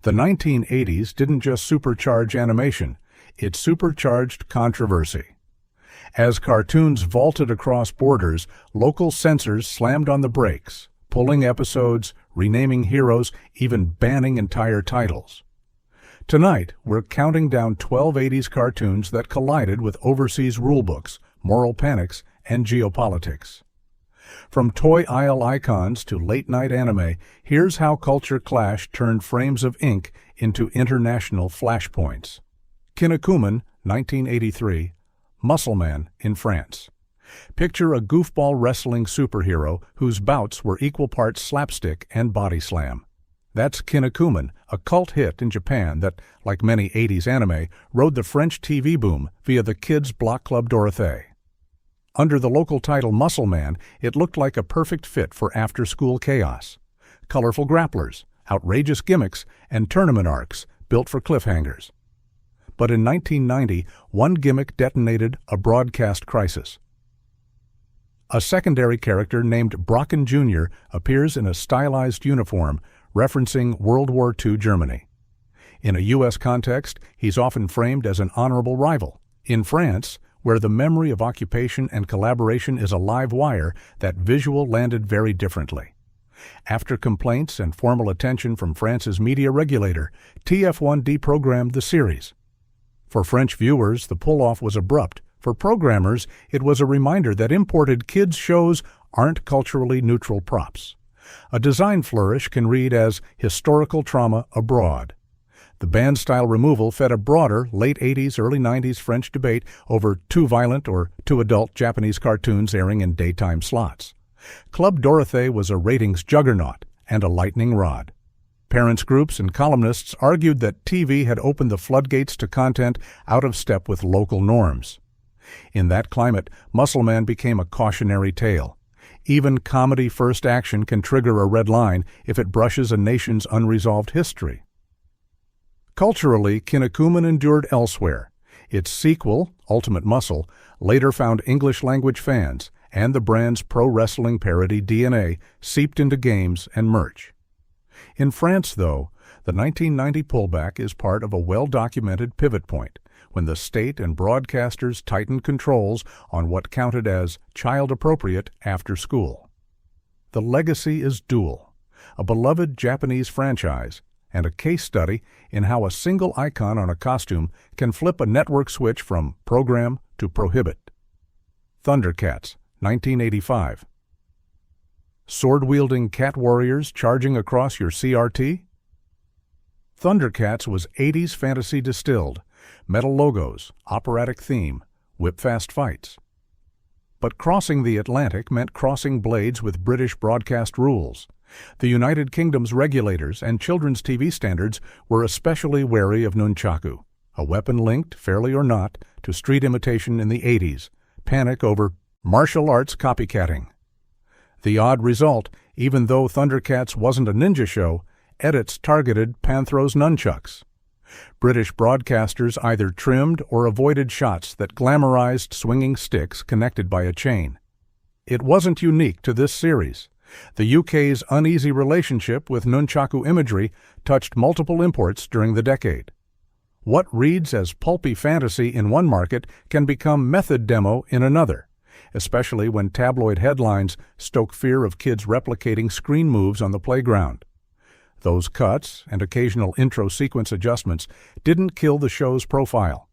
The 1980s didn't just supercharge animation, it supercharged controversy. As cartoons vaulted across borders, local censors slammed on the brakes, pulling episodes, renaming heroes, even banning entire titles. Tonight, we're counting down 12 80s cartoons that collided with overseas rulebooks, moral panics, and geopolitics. From toy aisle icons to late-night anime, here's how culture clash turned frames of ink into international flashpoints. Kinnikuman, 1983, Muscle Man in France. Picture a goofball wrestling superhero whose bouts were equal parts slapstick and body slam. That's Kinnikuman, a cult hit in Japan that, like many 80s anime, rode the French TV boom via the Kids Block Club Dorothée. Under the local title Muscle Man, it looked like a perfect fit for after-school chaos. Colorful grapplers, outrageous gimmicks, and tournament arcs built for cliffhangers. But in 1990, one gimmick detonated a broadcast crisis. A secondary character named Brocken Jr. appears in a stylized uniform, referencing World War II Germany. In a U.S. context, he's often framed as an honorable rival. In France, where the memory of occupation and collaboration is a live wire, that visual landed very differently. After complaints and formal attention from France's media regulator, TF1 deprogrammed the series. For French viewers, the pull-off was abrupt. For programmers, it was a reminder that imported kids' shows aren't culturally neutral props. A design flourish can read as historical trauma abroad. The band-style removal fed a broader late 80s, early 90s French debate over too violent or too adult Japanese cartoons airing in daytime slots. Club Dorothée was a ratings juggernaut and a lightning rod. Parents' groups and columnists argued that TV had opened the floodgates to content out of step with local norms. In that climate, Muscle Man became a cautionary tale. Even comedy-first action can trigger a red line if it brushes a nation's unresolved history. Culturally, Kinnikuman endured elsewhere. Its sequel, Ultimate Muscle, later found English-language fans, and the brand's pro-wrestling parody DNA seeped into games and merch. In France, though, the 1990 pullback is part of a well-documented pivot point, when the state and broadcasters tightened controls on what counted as child-appropriate after school. The legacy is dual, a beloved Japanese franchise, and a case study in how a single icon on a costume can flip a network switch from program to prohibit. Thundercats, 1985. Sword-wielding cat warriors charging across your CRT? Thundercats was 80s fantasy distilled, metal logos, operatic theme, whip-fast fights. But crossing the Atlantic meant crossing blades with British broadcast rules. The United Kingdom's regulators and children's TV standards were especially wary of nunchaku, a weapon linked, fairly or not, to street imitation in the 80s, panic over martial arts copycatting. The odd result, even though Thundercats wasn't a ninja show, edits targeted Panthros nunchucks. British broadcasters either trimmed or avoided shots that glamorized swinging sticks connected by a chain. It wasn't unique to this series. The UK's uneasy relationship with nunchaku imagery touched multiple imports during the decade. What reads as pulpy fantasy in one market can become method demo in another, especially when tabloid headlines stoke fear of kids replicating screen moves on the playground. Those cuts and occasional intro sequence adjustments didn't kill the show's profile.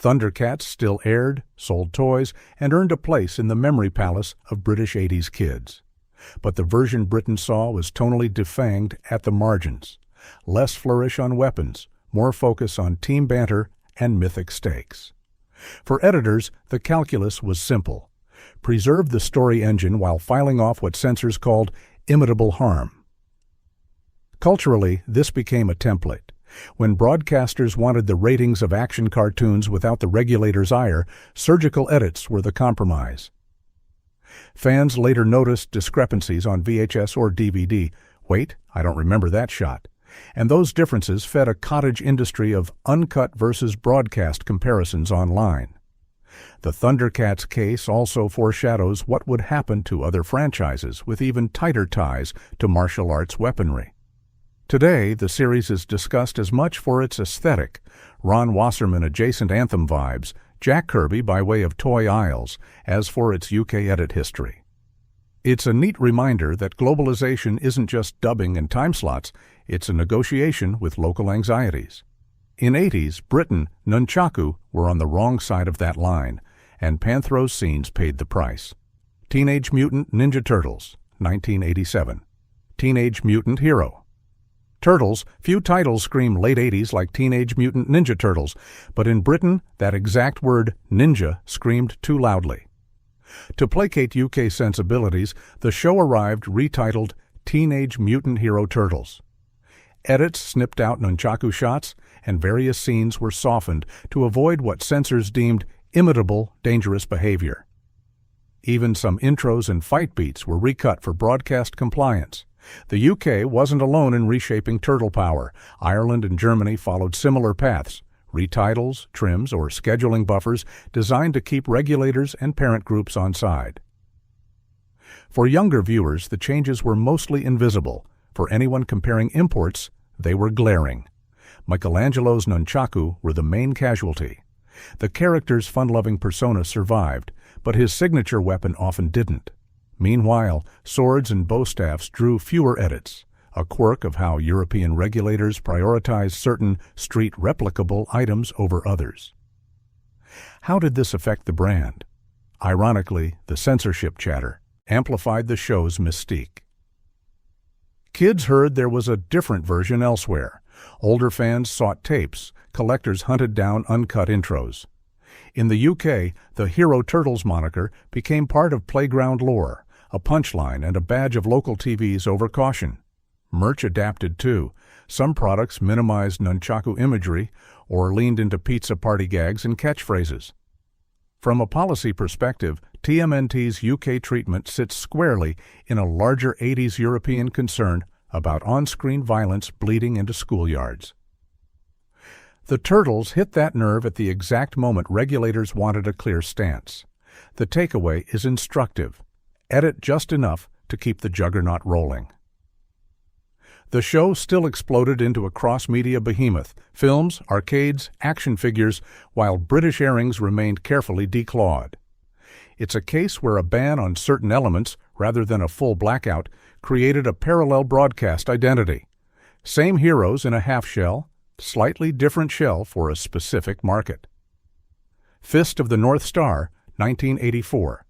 Thundercats still aired, sold toys, and earned a place in the memory palace of British 80s kids. But the version Britain saw was tonally defanged at the margins. Less flourish on weapons, more focus on team banter and mythic stakes. For editors, the calculus was simple. Preserve the story engine while filing off what censors called imitable harm. Culturally, this became a template. When broadcasters wanted the ratings of action cartoons without the regulator's ire, surgical edits were the compromise. Fans later noticed discrepancies on VHS or DVD. Wait, I don't remember that shot. And those differences fed a cottage industry of uncut versus broadcast comparisons online. The Thundercats case also foreshadows what would happen to other franchises with even tighter ties to martial arts weaponry. Today, the series is discussed as much for its aesthetic, Ron Wasserman-adjacent anthem vibes, Jack Kirby by way of Toy Isles, as for its UK edit history. It's a neat reminder that globalization isn't just dubbing and time slots, it's a negotiation with local anxieties. In 80s Britain, nunchaku were on the wrong side of that line, and Panthros scenes paid the price. Teenage Mutant Ninja Turtles, 1987. Teenage Mutant Hero. Turtles, few titles scream late 80s like Teenage Mutant Ninja Turtles, but in Britain, that exact word, ninja, screamed too loudly. To placate UK sensibilities, the show arrived retitled Teenage Mutant Hero Turtles. Edits snipped out nunchaku shots, and various scenes were softened to avoid what censors deemed imitable, dangerous behavior. Even some intros and fight beats were recut for broadcast compliance. The UK wasn't alone in reshaping turtle power. Ireland and Germany followed similar paths, retitles, trims, or scheduling buffers designed to keep regulators and parent groups on side. For younger viewers, the changes were mostly invisible. For anyone comparing imports, they were glaring. Michelangelo's nunchaku were the main casualty. The character's fun-loving persona survived, but his signature weapon often didn't. Meanwhile, swords and bow staffs drew fewer edits, a quirk of how European regulators prioritize certain street-replicable items over others. How did this affect the brand? Ironically, the censorship chatter amplified the show's mystique. Kids heard there was a different version elsewhere. Older fans sought tapes, collectors hunted down uncut intros. In the UK, the Hero Turtles moniker became part of playground lore, a punchline and a badge of local TV's over caution. Merch adapted too. Some products minimized nunchaku imagery or leaned into pizza party gags and catchphrases. From a policy perspective, TMNT's UK treatment sits squarely in a larger 80s European concern about on-screen violence bleeding into schoolyards. The Turtles hit that nerve at the exact moment regulators wanted a clear stance. The takeaway is instructive. Edit just enough to keep the juggernaut rolling. The show still exploded into a cross-media behemoth, films, arcades, action figures, while British airings remained carefully declawed. It's a case where a ban on certain elements, rather than a full blackout, created a parallel broadcast identity. Same heroes in a half-shell, slightly different shell for a specific market. Fist of the North Star, 1984.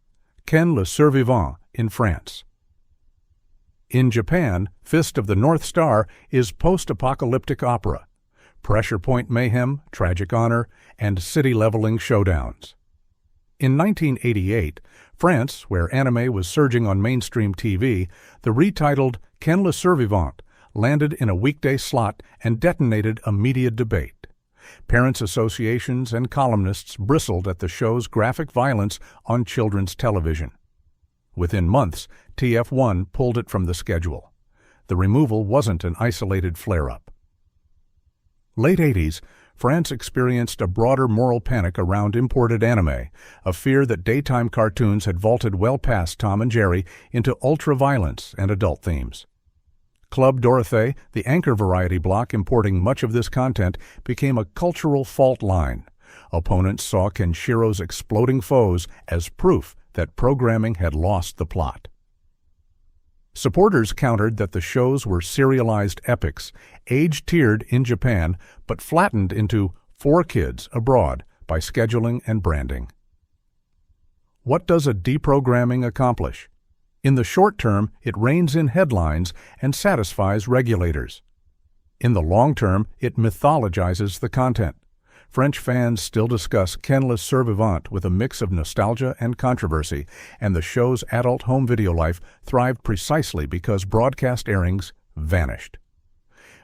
Ken le Survivant in France. In Japan, Fist of the North Star is post-apocalyptic opera, pressure point mayhem, tragic honor, and city-leveling showdowns. In 1988, France, where anime was surging on mainstream TV, the retitled Ken le Survivant landed in a weekday slot and detonated a media debate. Parents' associations and columnists bristled at the show's graphic violence on children's television. Within months, TF1 pulled it from the schedule. The removal wasn't an isolated flare-up. Late 80s, France experienced a broader moral panic around imported anime, a fear that daytime cartoons had vaulted well past Tom and Jerry into ultra-violence and adult themes. Club Dorothée, the anchor variety block importing much of this content, became a cultural fault line. Opponents saw Kenshiro's exploding foes as proof that programming had lost the plot. Supporters countered that the shows were serialized epics, age-tiered in Japan, but flattened into for kids abroad by scheduling and branding. What does a deprogramming accomplish? In the short term, it reins in headlines and satisfies regulators. In the long term, it mythologizes the content. French fans still discuss Ken le Survivant with a mix of nostalgia and controversy, and the show's adult home video life thrived precisely because broadcast airings vanished.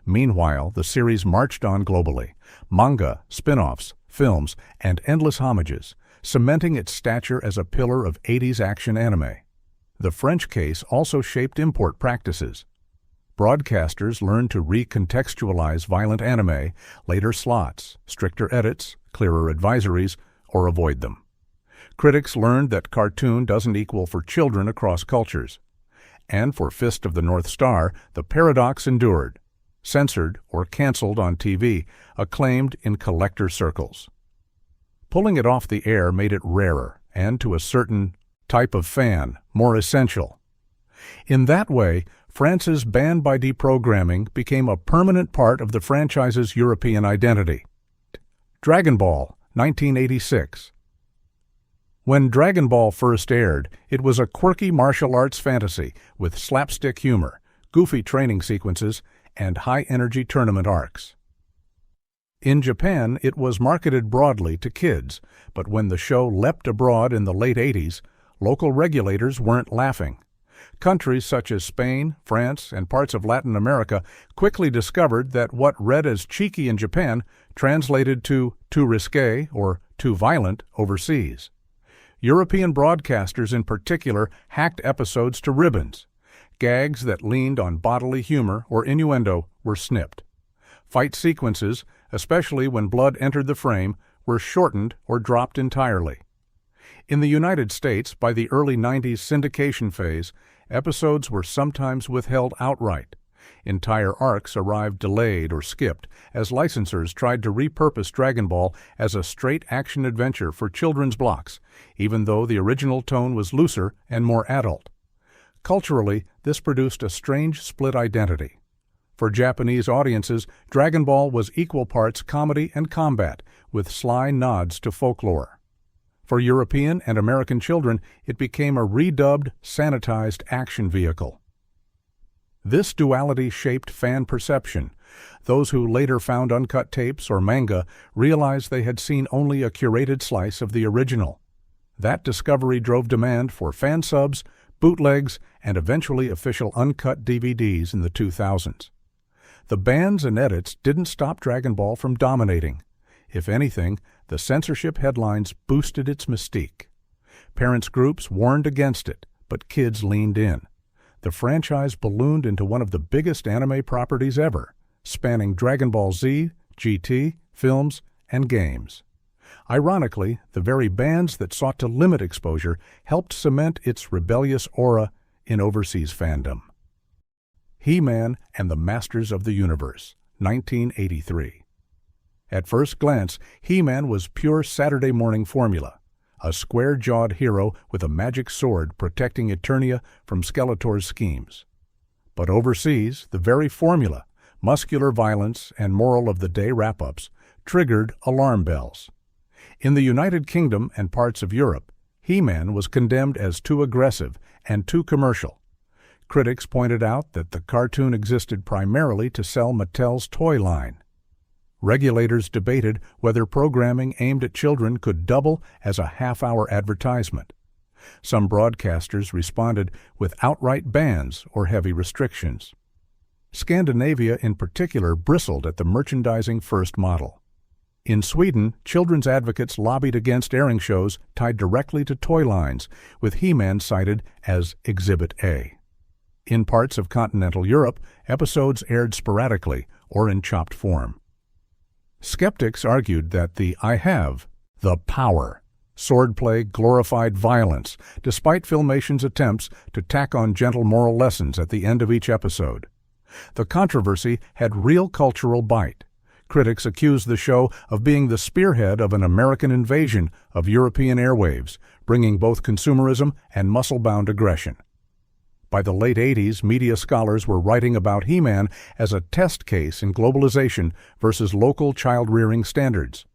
Meanwhile, the series marched on globally. Manga, spin-offs, films, and endless homages, cementing its stature as a pillar of 80s action anime. The French case also shaped import practices. Broadcasters learned to recontextualize violent anime, later slots, stricter edits, clearer advisories, or avoid them. Critics learned that cartoon doesn't equal for children across cultures. And for Fist of the North Star, the paradox endured. censored or canceled on TV, acclaimed in collector circles. Pulling it off the air made it rarer and, to a certain type of fan, more essential. In that way, France's ban by deprogramming became a permanent part of the franchise's European identity. Dragon Ball, 1986. When Dragon Ball first aired, it was a quirky martial arts fantasy with slapstick humor, goofy training sequences, and high-energy tournament arcs. In Japan, it was marketed broadly to kids, but when the show leapt abroad in the late 80s, local regulators weren't laughing. Countries such as Spain, France, and parts of Latin America quickly discovered that what read as cheeky in Japan translated to too risque or too violent overseas. European broadcasters in particular hacked episodes to ribbons. Gags that leaned on bodily humor or innuendo were snipped. Fight sequences, especially when blood entered the frame, were shortened or dropped entirely. In the United States, by the early 90s syndication phase, episodes were sometimes withheld outright. Entire arcs arrived delayed or skipped as licensors tried to repurpose Dragon Ball as a straight action adventure for children's blocks, even though the original tone was looser and more adult. Culturally, this produced a strange split identity. For Japanese audiences, Dragon Ball was equal parts comedy and combat, with sly nods to folklore. For European and American children, it became a redubbed, sanitized action vehicle. This duality shaped fan perception. Those who later found uncut tapes or manga realized they had seen only a curated slice of the original. That discovery drove demand for fan subs, bootlegs, and eventually official uncut DVDs in the 2000s. The bans and edits didn't stop Dragon Ball from dominating. If anything, the censorship headlines boosted its mystique. Parents' groups warned against it, but kids leaned in. The franchise ballooned into one of the biggest anime properties ever, spanning Dragon Ball Z, GT, films, and games. Ironically, the very bans that sought to limit exposure helped cement its rebellious aura in overseas fandom. He-Man and the Masters of the Universe, 1983. At first glance, He-Man was pure Saturday morning formula, a square-jawed hero with a magic sword protecting Eternia from Skeletor's schemes. But overseas, the very formula, muscular violence and moral of the day wrap-ups, triggered alarm bells. In the United Kingdom and parts of Europe, He-Man was condemned as too aggressive and too commercial. Critics pointed out that the cartoon existed primarily to sell Mattel's toy line. Regulators debated whether programming aimed at children could double as a half-hour advertisement. Some broadcasters responded with outright bans or heavy restrictions. Scandinavia in particular bristled at the merchandising-first model. In Sweden, children's advocates lobbied against airing shows tied directly to toy lines, with He-Man cited as Exhibit A. In parts of continental Europe, episodes aired sporadically or in chopped form. Skeptics argued that the "I have the power" swordplay glorified violence, despite Filmation's attempts to tack on gentle moral lessons at the end of each episode. The controversy had real cultural bite. Critics accused the show of being the spearhead of an American invasion of European airwaves, bringing both consumerism and muscle-bound aggression. By the late 80s, media scholars were writing about He-Man as a test case in globalization versus local child-rearing standards.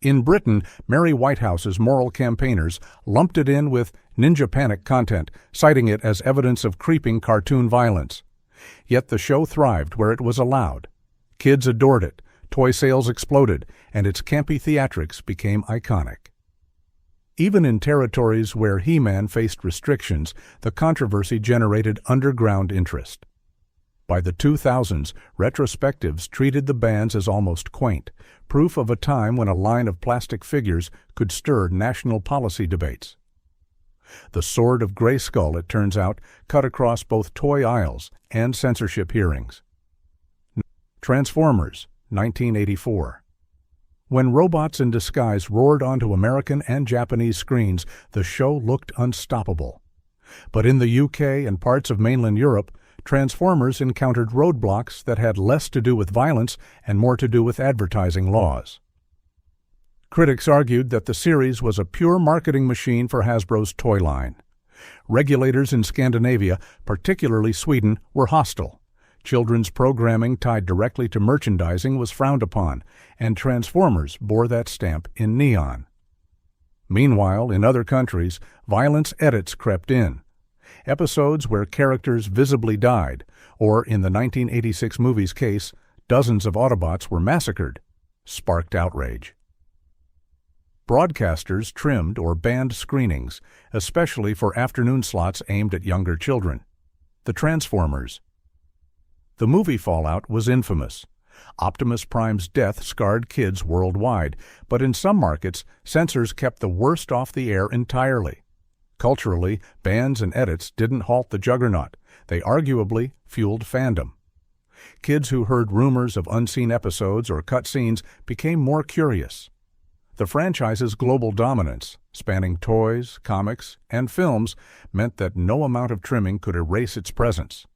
In Britain, Mary Whitehouse's moral campaigners lumped it in with Ninja Panic content, citing it as evidence of creeping cartoon violence. Yet the show thrived where it was allowed. Kids adored it, toy sales exploded, and its campy theatrics became iconic. Even in territories where He-Man faced restrictions, the controversy generated underground interest. By the 2000s, retrospectives treated the bans as almost quaint, proof of a time when a line of plastic figures could stir national policy debates. The sword of Grayskull, it turns out, cut across both toy aisles and censorship hearings. Transformers, 1984. When robots in disguise roared onto American and Japanese screens, the show looked unstoppable. But in the UK and parts of mainland Europe, Transformers encountered roadblocks that had less to do with violence and more to do with advertising laws. Critics argued that the series was a pure marketing machine for Hasbro's toy line. Regulators in Scandinavia, particularly Sweden, were hostile. Children's programming tied directly to merchandising was frowned upon, and Transformers bore that stamp in neon. Meanwhile, in other countries, violence edits crept in. Episodes where characters visibly died, or in the 1986 movie's case, dozens of Autobots were massacred, sparked outrage. Broadcasters trimmed or banned screenings, especially for afternoon slots aimed at younger children. The Transformers. The movie fallout was infamous. Optimus Prime's death scarred kids worldwide, but in some markets, censors kept the worst off the air entirely. Culturally, bans and edits didn't halt the juggernaut. They arguably fueled fandom. Kids who heard rumors of unseen episodes or cut scenes became more curious. The franchise's global dominance, spanning toys, comics, and films, meant that no amount of trimming could erase its presence.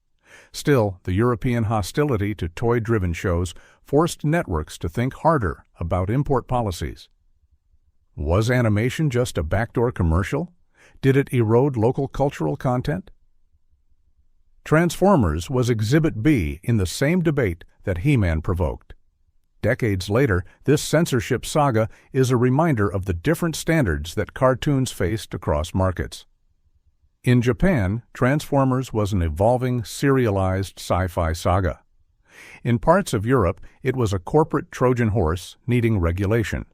Still, the European hostility to toy-driven shows forced networks to think harder about import policies. Was animation just a backdoor commercial? Did it erode local cultural content? Transformers was Exhibit B in the same debate that He-Man provoked. Decades later, this censorship saga is a reminder of the different standards that cartoons faced across markets. In Japan, Transformers was an evolving, serialized sci-fi saga. In parts of Europe, it was a corporate Trojan horse needing regulation.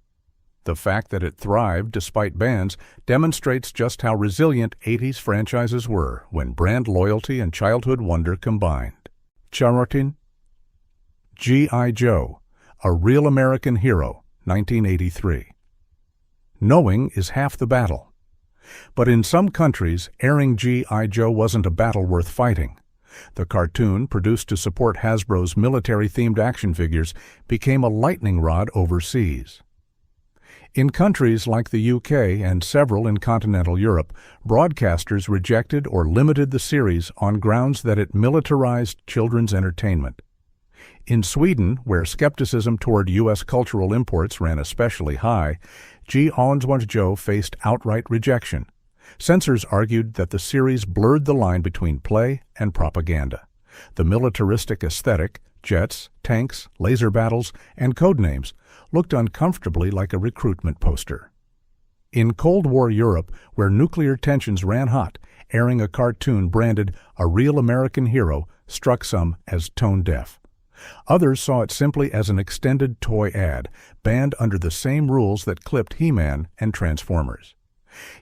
The fact that it thrived despite bans demonstrates just how resilient 80s franchises were when brand loyalty and childhood wonder combined. Charotin. G.I. Joe, A Real American Hero, 1983. Knowing is half the battle. But in some countries, airing G.I. Joe wasn't a battle worth fighting. The cartoon, produced to support Hasbro's military-themed action figures, became a lightning rod overseas. In countries like the UK and several in continental Europe, broadcasters rejected or limited the series on grounds that it militarized children's entertainment. In Sweden, where skepticism toward U.S. cultural imports ran especially high, G.I. Joe faced outright rejection. Censors argued that the series blurred the line between play and propaganda. The militaristic aesthetic, jets, tanks, laser battles, and codenames, looked uncomfortably like a recruitment poster. In Cold War Europe, where nuclear tensions ran hot, airing a cartoon branded A Real American Hero struck some as tone-deaf. Others saw it simply as an extended toy ad, banned under the same rules that clipped He-Man and Transformers.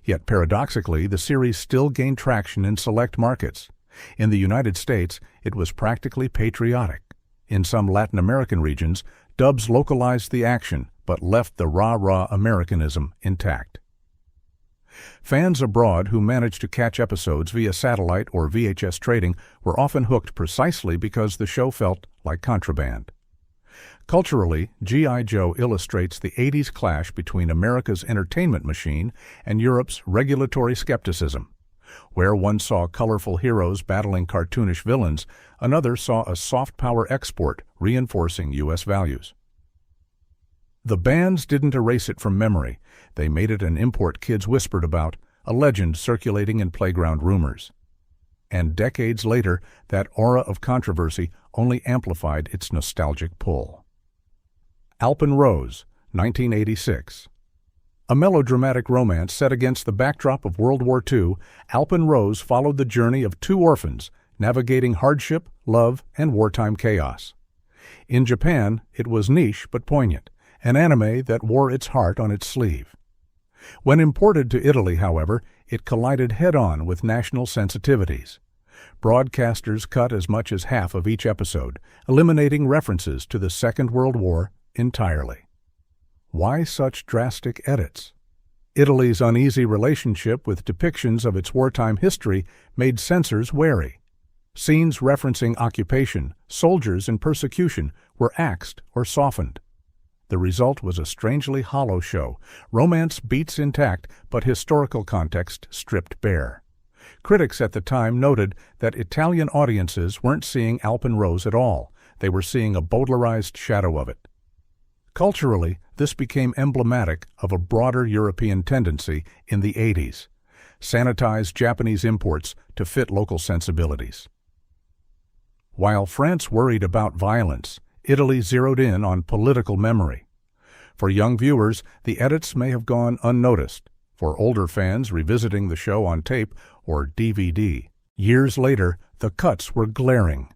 Yet paradoxically, the series still gained traction in select markets. In the United States, it was practically patriotic. In some Latin American regions, dubs localized the action but left the rah-rah Americanism intact. Fans abroad who managed to catch episodes via satellite or VHS trading were often hooked precisely because the show felt like contraband. Culturally, G.I. Joe illustrates the 80s clash between America's entertainment machine and Europe's regulatory skepticism. Where one saw colorful heroes battling cartoonish villains, another saw a soft power export reinforcing U.S. values. The bans didn't erase it from memory. They made it an import kids whispered about, a legend circulating in playground rumors. And decades later, that aura of controversy only amplified its nostalgic pull. Alpen Rose, 1986. A melodramatic romance set against the backdrop of World War II, Alpen Rose followed the journey of two orphans, navigating hardship, love, and wartime chaos. In Japan, it was niche but poignant, an anime that wore its heart on its sleeve. When imported to Italy, however, it collided head-on with national sensitivities. Broadcasters cut as much as half of each episode, eliminating references to the Second World War entirely. Why such drastic edits? Italy's uneasy relationship with depictions of its wartime history made censors wary. Scenes referencing occupation, soldiers, and persecution were axed or softened. The result was a strangely hollow show, romance beats intact but historical context stripped bare. Critics at the time noted that Italian audiences weren't seeing Alpenrose at all. They were seeing a Baudelarized shadow of it. Culturally, this became emblematic of a broader European tendency in the 80s: sanitize Japanese imports to fit local sensibilities. While France worried about violence, Italy zeroed in on political memory. For young viewers, the edits may have gone unnoticed. For older fans revisiting the show on tape or DVD, years later, the cuts were glaring.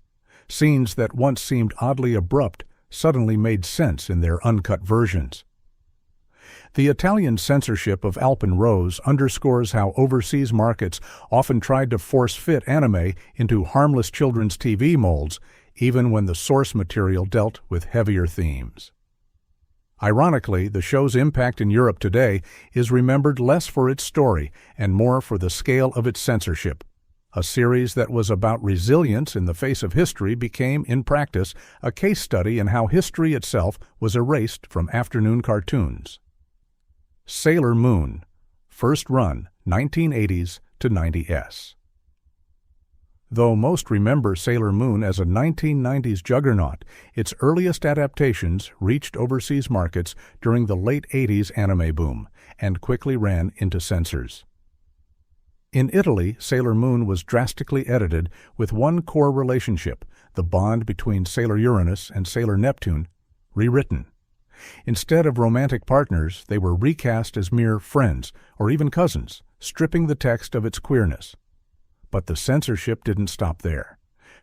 Scenes that once seemed oddly abrupt suddenly made sense in their uncut versions. The Italian censorship of Alpenrose underscores how overseas markets often tried to force-fit anime into harmless children's TV molds, even when the source material dealt with heavier themes. Ironically, the show's impact in Europe today is remembered less for its story and more for the scale of its censorship. A series that was about resilience in the face of history became, in practice, a case study in how history itself was erased from afternoon cartoons. Sailor Moon, first run, 1980s to 90s. Though most remember Sailor Moon as a 1990s juggernaut, its earliest adaptations reached overseas markets during the late 80s anime boom and quickly ran into censors. In Italy, Sailor Moon was drastically edited with one core relationship, the bond between Sailor Uranus and Sailor Neptune, rewritten. Instead of romantic partners, they were recast as mere friends or even cousins, stripping the text of its queerness. But the censorship didn't stop there.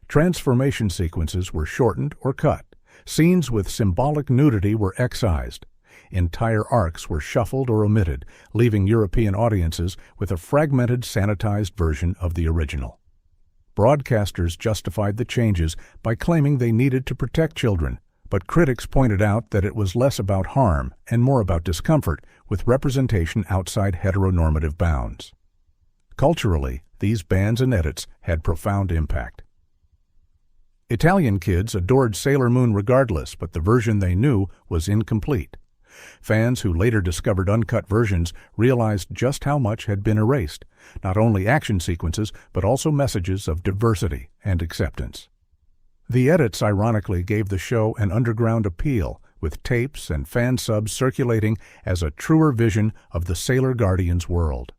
Transformation sequences were shortened or cut. Scenes with symbolic nudity were excised. Entire arcs were shuffled or omitted, leaving European audiences with a fragmented, sanitized version of the original. Broadcasters justified the changes by claiming they needed to protect children, but critics pointed out that it was less about harm and more about discomfort, with representation outside heteronormative bounds. Culturally, these bans and edits had profound impact. Italian kids adored Sailor Moon regardless, but the version they knew was incomplete. Fans who later discovered uncut versions realized just how much had been erased, not only action sequences, but also messages of diversity and acceptance. The edits ironically gave the show an underground appeal, with tapes and fan subs circulating as a truer vision of the Sailor Guardians world.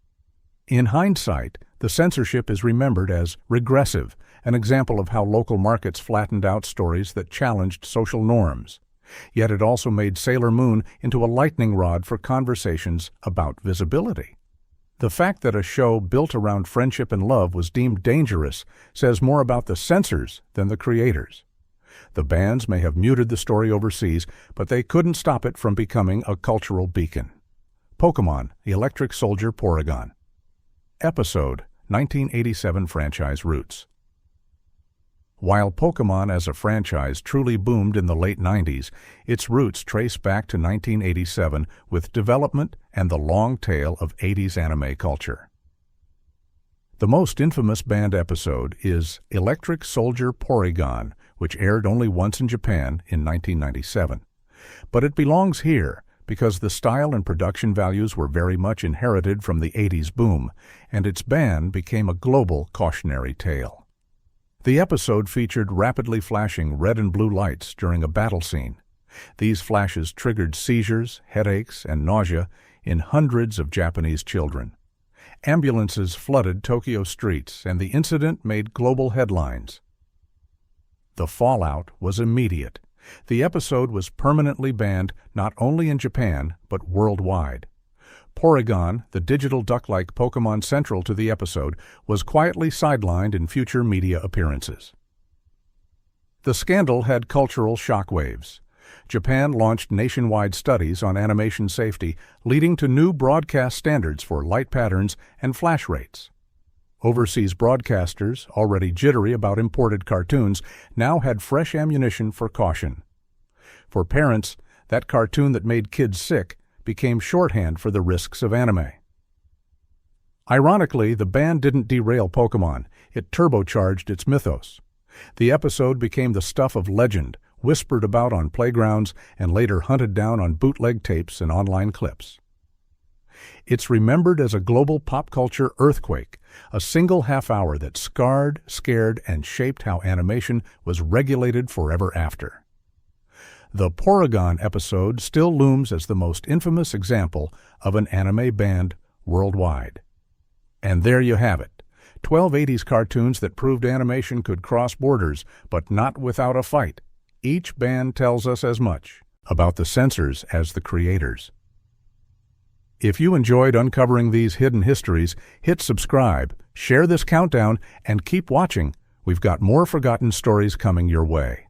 In hindsight, the censorship is remembered as regressive, an example of how local markets flattened out stories that challenged social norms. Yet it also made Sailor Moon into a lightning rod for conversations about visibility. The fact that a show built around friendship and love was deemed dangerous says more about the censors than the creators. The bans may have muted the story overseas, but they couldn't stop it from becoming a cultural beacon. Pokémon, Electric Soldier Porygon. Episode, 1987 franchise roots. While Pokémon as a franchise truly boomed in the late 90s, its roots trace back to 1987 with development and the long tail of 80s anime culture. The most infamous banned episode is Electric Soldier Porygon, which aired only once in Japan in 1997. But it belongs here because the style and production values were very much inherited from the 80s boom, and its ban became a global cautionary tale. The episode featured rapidly flashing red and blue lights during a battle scene. These flashes triggered seizures, headaches, and nausea in hundreds of Japanese children. Ambulances flooded Tokyo streets, and the incident made global headlines. The fallout was immediate. The episode was permanently banned not only in Japan, but worldwide. Porygon, the digital duck-like Pokémon central to the episode, was quietly sidelined in future media appearances. The scandal had cultural shockwaves. Japan launched nationwide studies on animation safety, leading to new broadcast standards for light patterns and flash rates. Overseas broadcasters, already jittery about imported cartoons, now had fresh ammunition for caution. For parents, that cartoon that made kids sick became shorthand for the risks of anime. Ironically, the ban didn't derail Pokémon. It turbocharged its mythos. The episode became the stuff of legend, whispered about on playgrounds, and later hunted down on bootleg tapes and online clips. It's remembered as a global pop culture earthquake, a single half-hour that scarred, scared, and shaped how animation was regulated forever after. The Porygon episode still looms as the most infamous example of an anime banned worldwide. And there you have it, 12 80s cartoons that proved animation could cross borders, but not without a fight. Each ban tells us as much about the censors as the creators. If you enjoyed uncovering these hidden histories, hit subscribe, share this countdown, and keep watching. We've got more forgotten stories coming your way.